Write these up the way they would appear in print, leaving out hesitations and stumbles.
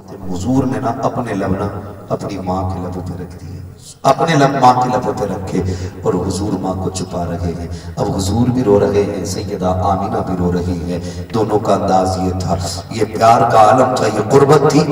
حضور نے نا اپنے لب نا اپنی ماں کے لبوں پہ رکھ دیے، اپنے لب ماں کے لبوں پہ رکھے اور حضور ماں کو چھپا رہے ہیں۔ اب حضور بھی رو رہے ہیں، سیدہ آمینہ بھی رو رہی ہے۔ دونوں کا انداز یہ تھا، یہ پیار کا عالم تھا، یہ قربت تھی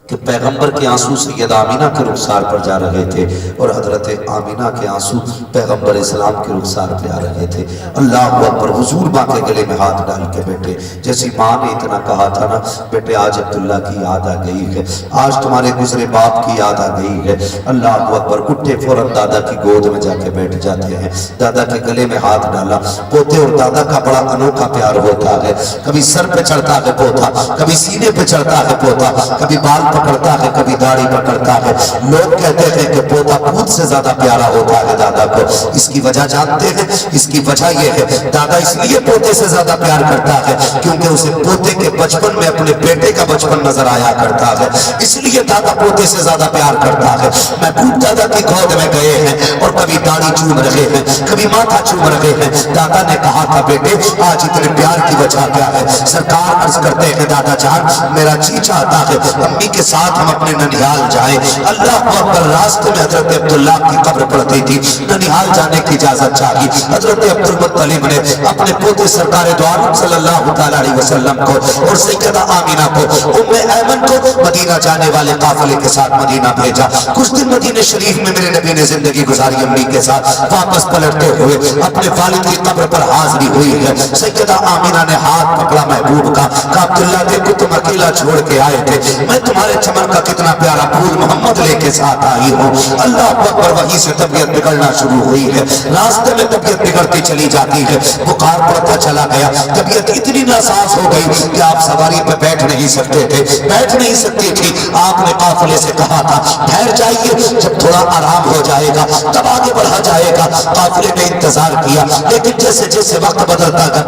کہ پیغمبر کے آنسو سیدہ آمینہ کے رخسار پر جا رہے تھے اور حضرت آمینہ کے آنسو پیغمبر اسلام کے رخسار پہ آ رہے تھے۔ اللہ اکبر۔ حضور ماں کے گلے میں ہاتھ ڈال کے بیٹھے، جیسی ماں نے اتنا کہا تھا نا، بیٹے آج عبداللہ کی یاد آ گئی ہے، آج تمہارے گزرے باپ کی یاد آ گئی ہے۔ اللہ اکبر۔ اٹھے فوراً دادا کی گود میں جا کے بیٹھ جاتے ہیں، دادا کے گلے میں ہاتھ ڈالا۔ پوتے اور دادا کا بڑا انوکھا پیار ہوتا ہے، کبھی سر پہ چڑھتا ہے پوتا، کبھی سینے پہ چڑھتا ہے پوتا، کبھی بال پکڑتا ہے، کبھی داڑھی پکڑتا ہے۔ لوگ کہتے ہیں کہ پوتا پوت سے زیادہ پیارا ہوتا ہے دادا کو۔ اس کی وجہ جانتے ہیں؟ اس کی وجہ یہ ہے، دادا اس لیے پوتے سے زیادہ پیار کرتا ہے کیونکہ اسے پوتے کے بچپن میں اپنے بیٹے کا بچپن نظر آیا کرتا ہے، اس لیے دادا پوتے سے زیادہ پیار کرتا ہے۔ محبوب دادا کی گود میں گئے ہیں اور کبھی داڑھی چوم رہے ہیں، کبھی ماتھا چوم رہے ہیں۔ دادا نے کہا تھا بیٹے آج اتنے پیار کی وجہ کیا ہے؟ سرکار عرض کرتے ہیں دادا جان میرا جی چاہتا ہے امی کے ساتھ ہم اپنے ننیال جائیں۔ اللہ اکبر۔ راستے میں حضرت عبداللہ کی قبر پڑتی تھی، ننیال جانے کی اجازت چاہی۔ حضرت عبدالمطلب نے اپنے پوتے سرکار دو عالم صلی اللہ تعالیٰ علیہ وسلم کو اور سیدہ آمینہ کو، ام ایمن کو مدینہ جانے والے قافلے کے ساتھ مدینہ بھیجا۔ کچھ دن مدینہ شریف میں میرے نبی نے زندگی گزاری امی کے ساتھ۔ واپس پلٹتے ہوئے اپنے والد کی قبر پر حاضری ہوئی ہے۔ سیدہ آمینہ نے ہاتھ پکڑا محبوب کا، کہا عبداللہ دیکھو تم اکیلا چھوڑ کے آئے تھے، میں تمہارے چمن کا کتنا پیارا پھول محمد لے کے ساتھ آئی ہوں۔ اللہ اکبر۔ وہیں سے طبیعت بگڑنا شروع ہوئی ہے، راستے میں طبیعت بگڑتی چلی جاتی ہے، بخار پڑتا چلا گیا، طبیعت اتنی ناساز ہو گئی کہ آپ سواری پہ بیٹھ نہیں سکتے تھے، بیٹھ نہیں سکتی تھی۔ آپ نے قافلے سے کہا تھا ٹھہر جائیے، جب تھوڑا آرام ہو جائے گا تب آگے بڑھا جائے گا۔ قافلے نے انتظار کیا، لیکن جیسے جیسے وقت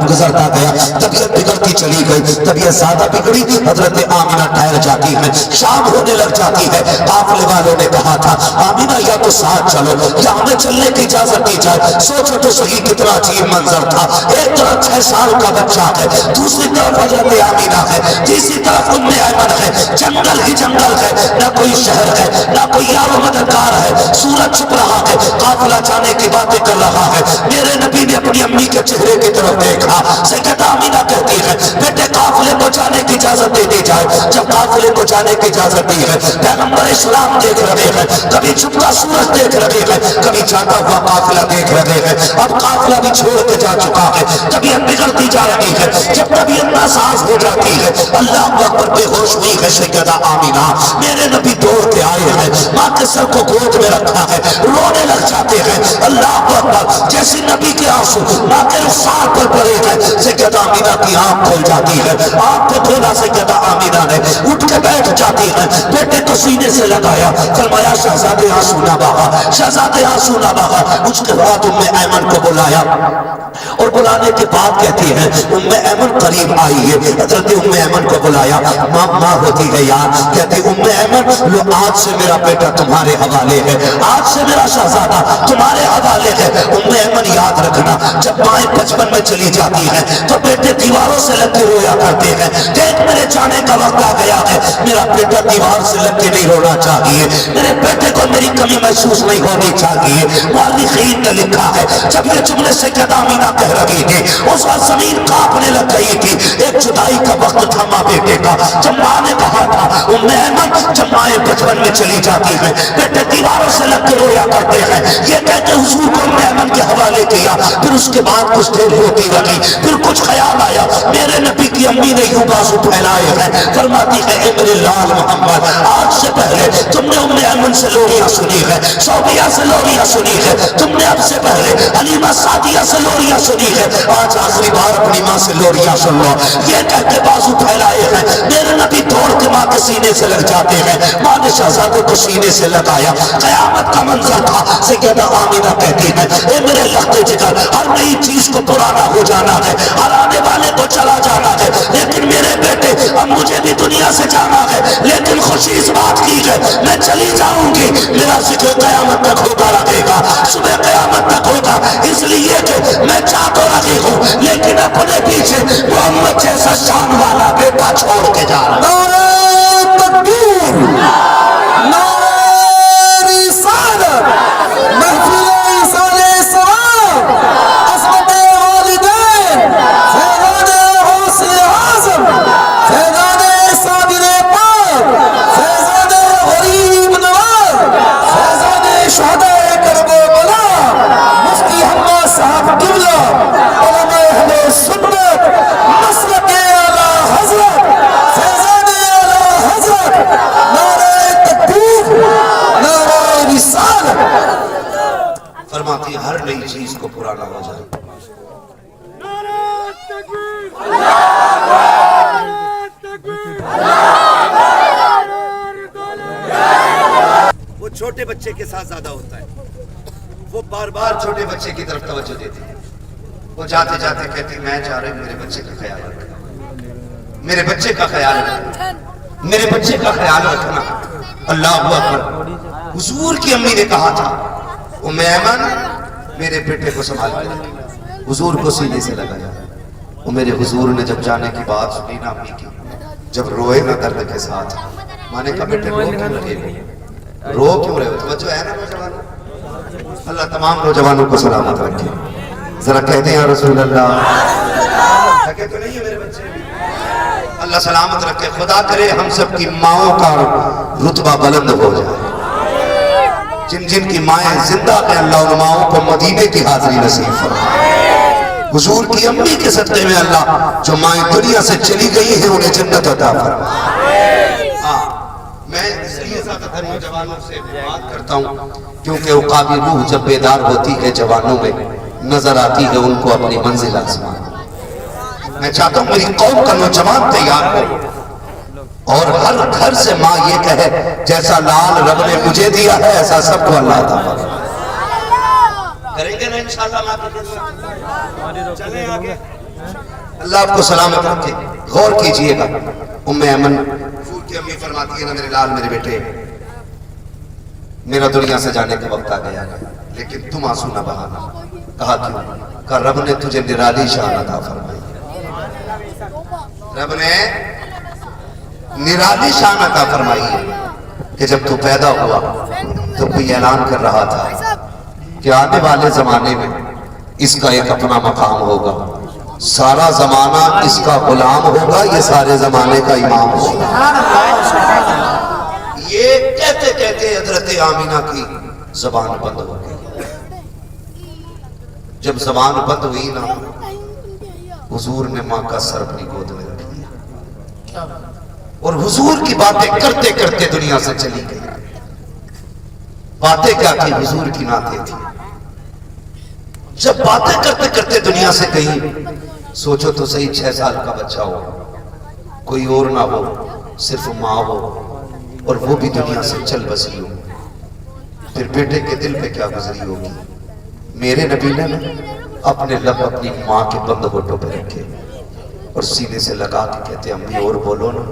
گزرتا گیا طبیعت بگڑتی چلی گئی، طبیعت زیادہ بگڑی، حضرت آمینہ ٹھہر جاتی ہے، شام ہونے لگ جاتی ہے۔ قافلے والوں نے کہا تھا آمینہ یا تو ساتھ چلو یا ہمیں چلنے کی اجازت دی جائے۔ سوچو تو صحیح کتنا عجیب منظر تھا، ایک طرف 6 سال کا بچہ ہے، دوسری طرف حضرت آمینہ ہے، تیسری طرف ام ایمن ہے، جنگل ہی جنگل ہے، نہ کوئی شہر ہے نہ کوئی یار و مددگار ہے، سورج چھپ رہا ہے، قافلہ جانے کی باتیں کر رہا ہے۔ میرے نبی نے اپنی امی کے چہرے کی طرف دیکھا، سیدہ آمینہ کہتی ہے بیٹے قافلے کو جانے کی اجازت دے دی جائے۔ جب قافلے کو جانے کی اجازت دی ہے، پیغمبر اسلام دیکھ رہے ہیں، کبھی چھپتا سورج دیکھ رہے ہیں، کبھی جاتا ہوا قافلہ دیکھ رہے ہیں۔ اب قافلہ بھی چھوڑ کے جا چکا ہے، طبیعت بگڑتی جا رہی ہے، جب طبیعت ناساز ہو جاتی ہے، اللہ اکبر بے ہوش ہوئی ہے سیدہ آمینہ۔ میرے نبی دوڑ کے آئے ہیں، ماں کے سر کو گود میں رکھا ہے، رونے لگ جاتے ہیں۔ اللہ اکبر۔ جیسے نبی کے آنسو ماں کے رخسار پر پڑے ہیں، سیدہ آمینہ کی آنکھ کھل جاتی ہے، آنکھ کو کھولا سیدہ آمینہ نے، اٹھ کے بیٹھ جاتی ہے، بیٹے کو سینے سے لگایا، فرمایا شہزادے آنسو نہ بہا، شہزادے آنسو نہ بہا۔ اس کے بعد ام ایمن کو بلایا اور بلانے کے بعد کہتی ہے ام ایمن قریب آئی ہے، حضرت ام ایمن کو بلایا، ماں ہوتی ہے یار، کہتی ام ایمن لو آج سے میرا بیٹا تمہارے حوالے ہے، آج سے میرا شہزادہ تمہارے حوالے ہے۔ ام ایمن یاد رکھنا جب مائیں بچپن میں چلی جاتی ہیں تو بیٹے دیواروں سے لگ کے رویا کرتے ہیں، دیکھ میرے جانے کا وقت آ گیا ہے، میرا بیٹا دیوار سے لگ کے نہیں رونا چاہیے، میرے بیٹے کو میری کمی محسوس نہیں ہونی چاہیے۔ مؤرخین نے لکھا ہے جب یہ جملے سیدہ آمینہ کہہ رہی تھی اس وقت زمین کانپنے لگ گئی تھی، ایک جدائی کا وقت تھا ماں بیٹے کا۔ جب ماں نے کہا تھا ام ایمن جب مائیں بچپن میں چلی جاتی ہیں بیٹے دیواروں سے لگ کے رویا کرتے ہیں، یہ کہتے حضور کو ام ایمن کے حوالے کیا۔ پھر اس کے بعد کچھ دیر ہوتی رہی، پھر کچھ خیال آیا، میرے نبی کی امی نے یوں بازو پھیلائے ہیں، فرماتی ہے اے میرے لال محمد آج سے پہلے تم نے ام ایمن سے لوریاں سنی ہے، صوبیہ سے لوریاں سنی ہے، تم نے اب سے پہلے حلیمہ سعدیہ سے لوریاں سنی ہے، آج آخری بار اپنی ماں سے لوریاں سن لو۔ یہ کہہ کے بازو پھیلائے ہیں، میرے نبی دوڑ کے ماں کے سینے سے لگ جاتے ہیں، ماں نے شہزادے کو سینے سے لگایا، قیامت کا منظر تھا۔ سیدہ آمینہ کہتی ہے اے میرے لخت جگر ہر نئی چیز کو پرانا ہو جانا ہے، ہر آنے والے کو چلا جانا ہے، لیکن میرے بیٹے اب مجھے بھی دنیا سے جانا ہے، لیکن خوشی اس بات کی ہے میں چلی جاؤں گی، میرا ذکر قیامت تک ہوتا رہے گا، صبح قیامت تک ہوگا، اس لیے کہ میں چاہ تو رہی ہوں لیکن اپنے پیچھے محمد جیسا شان والا بیٹا چھوڑ کے جا رہا ہوں۔ کو پرانا ہو جائے. وہ چھوٹے بچے کے ساتھ زیادہ ہوتا ہے. وہ بار بار چھوٹے بچے کی طرف توجہ دیتی ہے. وہ جاتے جاتے کہتی میں جا رہی ہوں, میرے بچے کا خیال رکھنا, میرے بچے کا خیال رکھنا, میرے بچے کا خیال رکھنا. اللہ اکبر. حضور کی امی نے کہا تھا ام ایمن میرے بیٹے کو سنبھال کے رکھنا. حضور کو سینے سے لگایا. اور میرے حضور نے جب جانے کی بات سنی نا امی کی, جب روئے نا درد کے ساتھ, ماں نے کہا بیٹے رو کیوں رہے ہو, رو کیوں رہے ہو, توجہ ہے نا نوجوانوں. اللہ تمام نوجوانوں کو سلامت رکھے. ذرا کہتے ہیں یا رسول اللہ. تھکے تو نہیں ہے میرے بچے, اللہ سلامت رکھے. خدا کرے ہم سب کی ماؤں کا رتبہ بلند ہو جائے. جن جن کی مائیں زندہ ہیں اللہ ان ماؤں کو مدینے کی حاضری نصیب فرمائے. حضور کی امی کے صدقے میں اللہ جو مائیں دنیا سے چلی گئی ہیں انہیں جنت عطا فرمائے. میں اس لیے زیادہ تر نوجوانوں سے بات کرتا ہوں کیونکہ عقابی روح جب بیدار ہوتی ہے جوانوں میں نظر آتی ہے ان کو اپنی منزل آسمان. میں چاہتا ہوں میری قوم کا نوجوان تیار ہو اور ہر گھر سے ماں یہ کہے جیسا لال رب نے مجھے دیا ہے ایسا سب کو اللہ عطا فرمائے. کریں گے نا انشاءاللہ. چلیں آگے. اللہ آپ کو سلامت رکھے. غور کیجئے گا ام ایمن حضور کی امی فرماتی ہے نا میرے لال میرے بیٹے میرا دنیا سے جانے کا وقت آ گیا لیکن تم آنسو نہ بہانا. کہا کیوں؟ کہا رب نے تجھے نرالی شان عطا فرمائی. رب نے نرالی شان عطا فرمائی ہے کہ جب تو پیدا ہوا تو کوئی اعلان کر رہا تھا کہ آنے والے زمانے میں اس کا ایک اپنا مقام ہوگا, سارا زمانہ اس کا غلام ہوگا, یہ سارے زمانے کا امام ہوگا. یہ کہتے کہتے حضرت آمینہ کی زبان بند ہو گئی. جب زبان بند ہوئی نا حضور نے ماں کا سر اپنی گود میں رکھ لیا اور حضور کی باتیں کرتے کرتے دنیا سے چلی گئی. باتیں کیا تھی, حضور کی نعتیں تھی. جب باتیں کرتے کرتے دنیا سے گئی, سوچو تو صحیح 6 سال کا بچہ ہو, کوئی اور نہ ہو, صرف ماں ہو اور وہ بھی دنیا سے چل بسی ہو, پھر بیٹے کے دل پہ کیا گزری ہوگی. میرے نبی نے اپنے لب اپنی ماں کے بند ہونٹوں پہ رکھے اور سینے سے لگا کے کہتے امی اور بولو نا.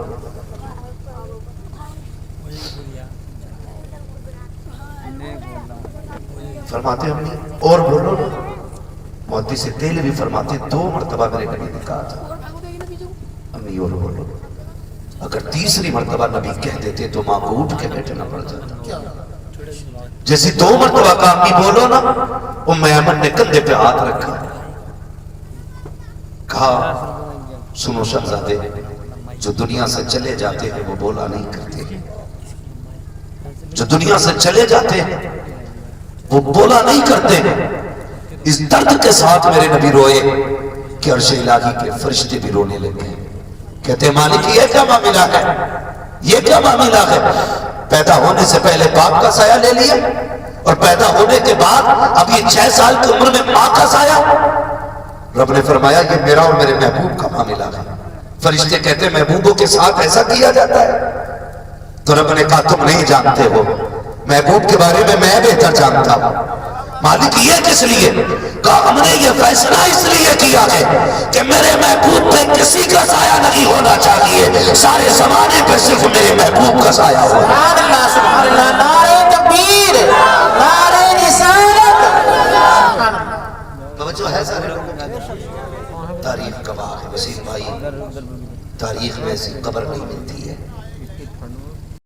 فرماتے امی اور بولو نا. محدث دل بھی فرماتے 2 مرتبہ میرے نبی نے کہا تھا امی اور بولو. اگر تیسری مرتبہ نبی کہہ دیتے تو ماں کو اٹھ کے بیٹھنا پڑ جاتا. جیسے 2 مرتبہ کہا امی بولو نا, ام ایمن نے کندھے پہ ہاتھ رکھا, کہا سنو شہزادے, جو دنیا سے چلے جاتے ہیں وہ بولا نہیں کرتے, جو دنیا سے چلے جاتے ہیں وہ بولا نہیں کرتے. اس درد کے ساتھ میرے نبی روئے کہ عرش الہی کے فرشتے بھی رونے لگے. کہتے مالک یہ کیا معاملہ ہے, یہ کیا معاملہ ہے. پیدا ہونے سے پہلے باپ کا سایہ لے لیا اور پیدا ہونے کے بعد اب یہ 6 سال کی عمر میں ماں کا سایہ. رب نے فرمایا یہ میرا اور میرے محبوب کا معاملہ ہے. فرشتے کہتے محبوبوں کے ساتھ ایسا کیا جاتا ہے. تو رب نے کہا تم نہیں جانتے ہو, محبوب کے بارے میں بہتر جانتا ہوں. مالک یہ کس لیے؟ کہا ہم نے یہ فیصلہ اس لیے کیا ہے کہ میرے محبوب پہ کسی کا سایہ نہیں ہونا چاہیے, سارے زمانے پہ صرف میرے محبوب کا سایہ ہو. سبحان اللہ, سبحان اللہ, نعرہ تکبیر, نعرہ رسالت. توجہ ہے سارے لوگوں. تاریخ گواہ ہے وسیم بھائی, تاریخ میں ایسی قبر نہیں ملتی ہے